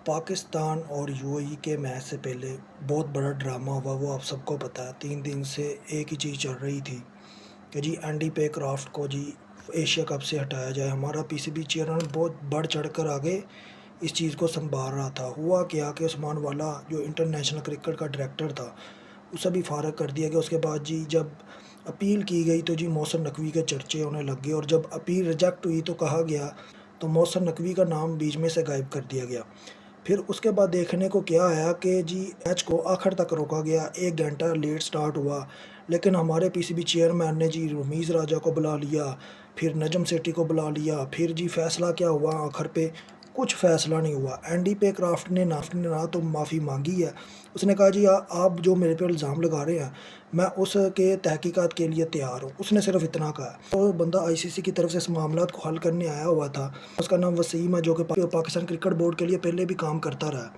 پاکستان اور UAE کے match سے پہلے بہت بڑا ڈرامہ ہوا، وہ آپ سب کو پتہ ہے۔ 3 دن سے ایک ہی چیز چل رہی تھی کہ جی اینڈی پے کرافٹ کو جی ایشیا کپ سے ہٹایا جائے۔ ہمارا PCB چیئرمین بہت بڑھ چڑھ کر آگے اس چیز کو سنبھال رہا تھا۔ ہوا کیا کہ عثمان والا جو انٹرنیشنل کرکٹ کا ڈائریکٹر تھا اسے بھی فارغ کر دیا گیا۔ اس کے بعد جی جب اپیل کی گئی تو جی محسن نقوی کے چرچے ہونے لگ گئے، اور جب اپیل ریجیکٹ ہوئی تو کہا گیا تو محسن نقوی کا نام بیچ میں سے غائب کر دیا گیا۔ پھر اس کے بعد دیکھنے کو کیا آیا کہ جی میچ کو آخر تک روکا گیا، 1 گھنٹہ لیٹ سٹارٹ ہوا، لیکن ہمارے PCB چیئرمین نے جی رمیز راجہ کو بلا لیا، پھر نجم سیٹھی کو بلا لیا، پھر جی فیصلہ کیا ہوا، آخر پہ کچھ فیصلہ نہیں ہوا۔ اینڈی پے کرافٹ نے نہ تو معافی مانگی ہے، اس نے کہا جی آپ جو میرے پہ الزام لگا رہے ہیں میں اس کے تحقیقات کے لیے تیار ہوں، اس نے صرف اتنا کہا۔ تو بندہ ICC کی طرف سے اس معاملات کو حل کرنے آیا ہوا تھا، اس کا نام وسیم ہے، جو کہ پاکستان کرکٹ بورڈ کے لیے پہلے بھی کام کرتا رہا۔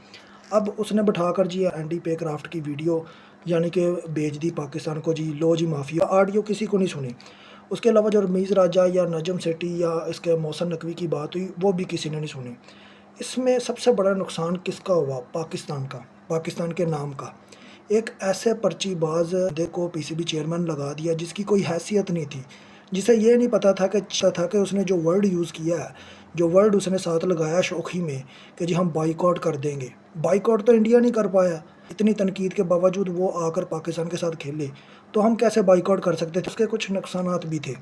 اب اس نے بٹھا کر جی اینڈی پے کرافٹ کی ویڈیو یعنی کہ بھیج دی پاکستان کو، جی لو جی معافی، آڈیو کسی کو نہیں سنی۔ اس کے علاوہ جو رمیز راجہ یا نجم سیٹھی یا اس کے محسن نقوی کی بات ہوئی وہ بھی کسی نے نہیں سنی۔ اس میں سب سے بڑا نقصان کس کا ہوا؟ پاکستان کا، پاکستان کے نام کا۔ ایک ایسے پرچی باز کو PCB چیئرمین لگا دیا جس کی کوئی حیثیت نہیں تھی، جسے یہ نہیں پتا تھا کہ اس نے جو ورڈ یوز کیا ہے، جو ورڈ اس نے ساتھ لگایا شوخی میں کہ جی ہم بائیکاٹ کر دیں گے۔ بائیکاٹ تو انڈیا نہیں کر پایا، اتنی تنقید کے باوجود وہ آ کر پاکستان کے ساتھ کھیلے، تو ہم کیسے بائیکاٹ کر سکتے تھے؟ اس کے کچھ نقصانات بھی تھے،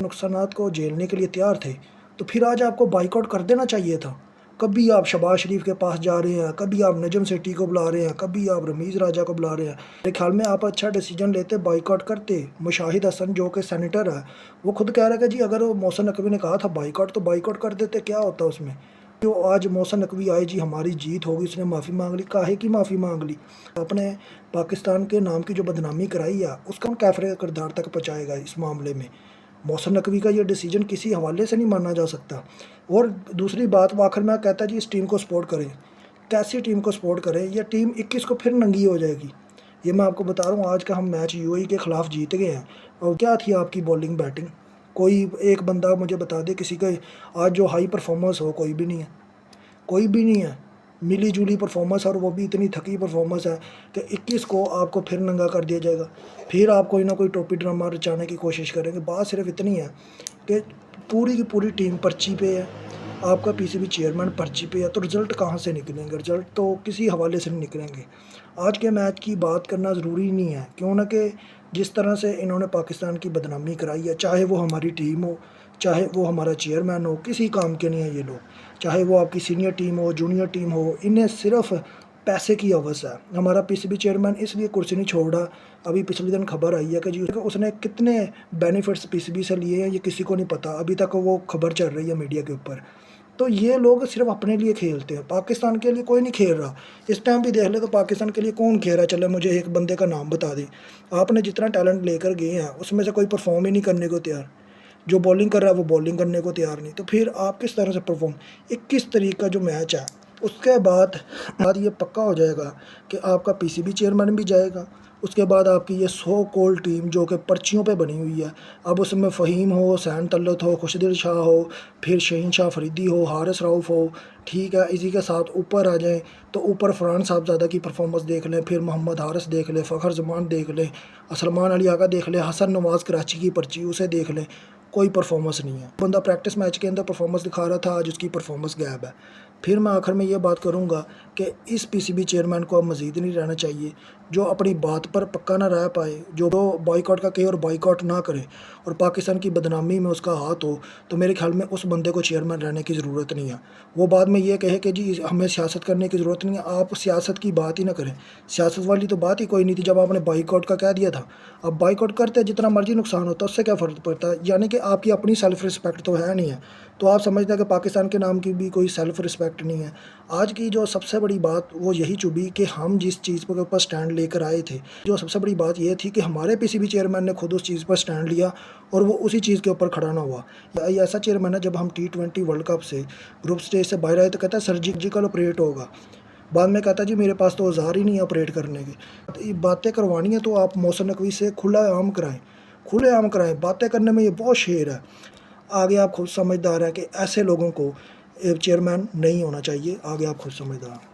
نقصانات کو جھیلنے کے لیے تیار تھے، تو پھر آج آپ کو بائیکاٹ کر دینا چاہیے تھا۔ کبھی آپ شہباز شریف کے پاس جا رہے ہیں، کبھی آپ نجم سیٹھی کو بلا رہے ہیں، کبھی آپ رمیز راجہ کو بلا رہے ہیں۔ میرے خیال میں آپ اچھا ڈیسیجن لیتے، بائیکاٹ کرتے۔ مشاہد حسن جو کہ سینیٹر ہے وہ خود کہہ رہا ہے کہ جی اگر محسن نقوی نے کہا تھا بائیکاٹ تو بائیکاٹ کر دیتے، کیا ہوتا اس میں؟ جو آج محسن نقوی آئے جی ہماری جیت ہوگی، اس نے معافی مانگ لی، کاہے کی معافی مانگ لی؟ اپنے پاکستان کے نام کی جو بدنامی کرائی ہے اس کا کیفر کردار تک پہنچائے گا اس معاملے میں۔ محسن نقوی کا یہ ڈیسیجن کسی حوالے سے نہیں مانا جا سکتا۔ اور دوسری بات، وہ آخر میں کہتا ہے جی اس ٹیم کو سپورٹ کریں۔ کیسی ٹیم کو سپورٹ کریں؟ یہ ٹیم 21 کو پھر ننگی ہو جائے گی۔ یہ میں آپ کو بتا رہا ہوں، آج کا ہم میچ UAE کے خلاف جیت گئے ہیں، اور کیا تھی آپ کی بولنگ بیٹنگ؟ کوئی ایک بندہ مجھے بتا دے کسی کا آج جو ہائی پرفارمنس ہو، کوئی بھی نہیں ہے، کوئی بھی نہیں ہے۔ ملی جولی پرفارمنس، اور وہ بھی اتنی تھکی پرفارمنس ہے کہ 21 کو آپ کو پھر ننگا کر دیا جائے گا، پھر آپ کوئی نہ کوئی ٹوپی ڈرامہ رچانے کی کوشش کریں گے۔ بات صرف اتنی ہے کہ پوری کی پوری ٹیم پرچی پہ ہے، آپ کا PCB چیئرمین پرچی پہ ہے، تو رزلٹ کہاں سے نکلیں گے؟ رزلٹ تو کسی حوالے سے نہیں نکلیں گے۔ آج کے میچ کی بات کرنا ضروری نہیں ہے، کیوں نہ کہ جس طرح سے انہوں نے پاکستان کی بدنامی کرائی ہے، چاہے وہ ہماری ٹیم ہو، چاہے وہ ہمارا چیئرمین ہو، کسی کام کے نہیں ہیں یہ لوگ، چاہے وہ آپ کی سینئر ٹیم ہو، جونیئر ٹیم ہو، انہیں صرف پیسے کی ہوس ہے۔ ہمارا PCB چیئرمین اس لیے کرسی نہیں چھوڑ رہا، ابھی پچھلے دن خبر آئی ہے کہ جی اس نے کتنے بینیفٹس PCB سے لیے ہیں، یہ کسی کو نہیں پتا، ابھی تک وہ خبر چل رہی ہے میڈیا کے اوپر۔ تو یہ لوگ صرف اپنے لیے کھیلتے ہیں، پاکستان کے لیے کوئی نہیں کھیل رہا۔ اس ٹائم بھی دیکھ لے تو پاکستان کے لیے کون کھیل رہا ہے؟ چلے مجھے ایک بندے کا نام بتا دیں۔ آپ نے جتنا ٹیلنٹ لے کر گئے ہیں اس میں سے کوئی پرفارم ہی نہیں کرنے کو تیار، جو بولنگ کر رہا ہے وہ بولنگ کرنے کو تیار نہیں، تو پھر آپ کس طرح سے پرفارم؟ 21 تاریخ کا جو میچ ہے اس کے بعد یہ پکا ہو جائے گا کہ آپ کا PCB چیئرمین بھی جائے گا، اس کے بعد آپ کی یہ سو کول ٹیم جو کہ پرچیوں پہ بنی ہوئی ہے، اب اس میں فہیم ہو، حسین طلعت ہو، خوشدل شاہ ہو، پھر شہین شاہ فریدی ہو، حارث رؤف ہو، ٹھیک ہے، اسی کے ساتھ اوپر آ جائیں تو اوپر فرحان صاحبزادہ کی پرفارمنس دیکھ لیں، پھر محمد حارث دیکھ لیں، فخر زمان دیکھ لیں، سلمان علی آقا دیکھ لیں، حسن نواز کراچی کی پرچی اسے دیکھ لیں، کوئی پرفارمنس نہیں ہے۔ بندہ پریکٹس میچ کے اندر پرفارمنس دکھا رہا تھا، آج اس کی پرفارمنس غائب ہے۔ پھر میں آخر میں یہ بات کروں گا کہ اس PCB چیئرمین کو اب مزید نہیں رہنا چاہیے، جو اپنی بات پر پکا نہ رہ پائے، جو بائیکاٹ کا کہے اور بائیکاٹ نہ کرے، اور پاکستان کی بدنامی میں اس کا ہاتھ ہو، تو میرے خیال میں اس بندے کو چیئرمین رہنے کی ضرورت نہیں ہے۔ وہ بعد میں یہ کہے کہ جی ہمیں سیاست کرنے کی ضرورت نہیں ہے، آپ سیاست کی بات ہی نہ کریں، سیاست والی تو بات ہی کوئی نہیں تھی جب آپ نے بائیکاٹ کا کہہ دیا تھا۔ اب بائیکاٹ کرتے جتنا مرضی نقصان ہوتا ہے اس سے کیا فرق پڑتا ہے؟ یعنی کہ آپ کی اپنی سیلف رسپیکٹ تو ہے نہیں ہے، تو آپ سمجھتے ہیں کہ پاکستان کے نام کی بھی کوئی سیلف رسپیکٹ نہیں ہے۔ آج کی جو سب سے بڑی بات وہ یہی چبھی کہ ہم جس چیز کے اوپر سٹینڈ لے کر آئے تھے، جو سب سے بڑی بات یہ تھی کہ ہمارے PCB چیئرمین نے خود اس چیز پر سٹینڈ لیا اور وہ اسی چیز کے اوپر کھڑا نہ ہوا۔ یہ ایسا چیئرمین ہے، جب ہم T20 ورلڈ کپ سے گروپ سٹیج سے باہر آئے تو کہتا ہے سرجیکل آپریٹ ہوگا، بعد میں کہتا ہے جی میرے پاس تو اوزار ہی نہیں ہے آپریٹ کرنے کی۔ باتیں کروانی ہیں تو آپ محسن نقوی سے کھلا عام کرائیں، کھلے عام کرائیں، باتیں کرنے میں یہ بہت شیر ہے۔ آگے آپ خود سمجھدار ہیں کہ ایسے لوگوں کو چیئرمین نہیں ہونا چاہیے. آگے آپ خود سمجھدار.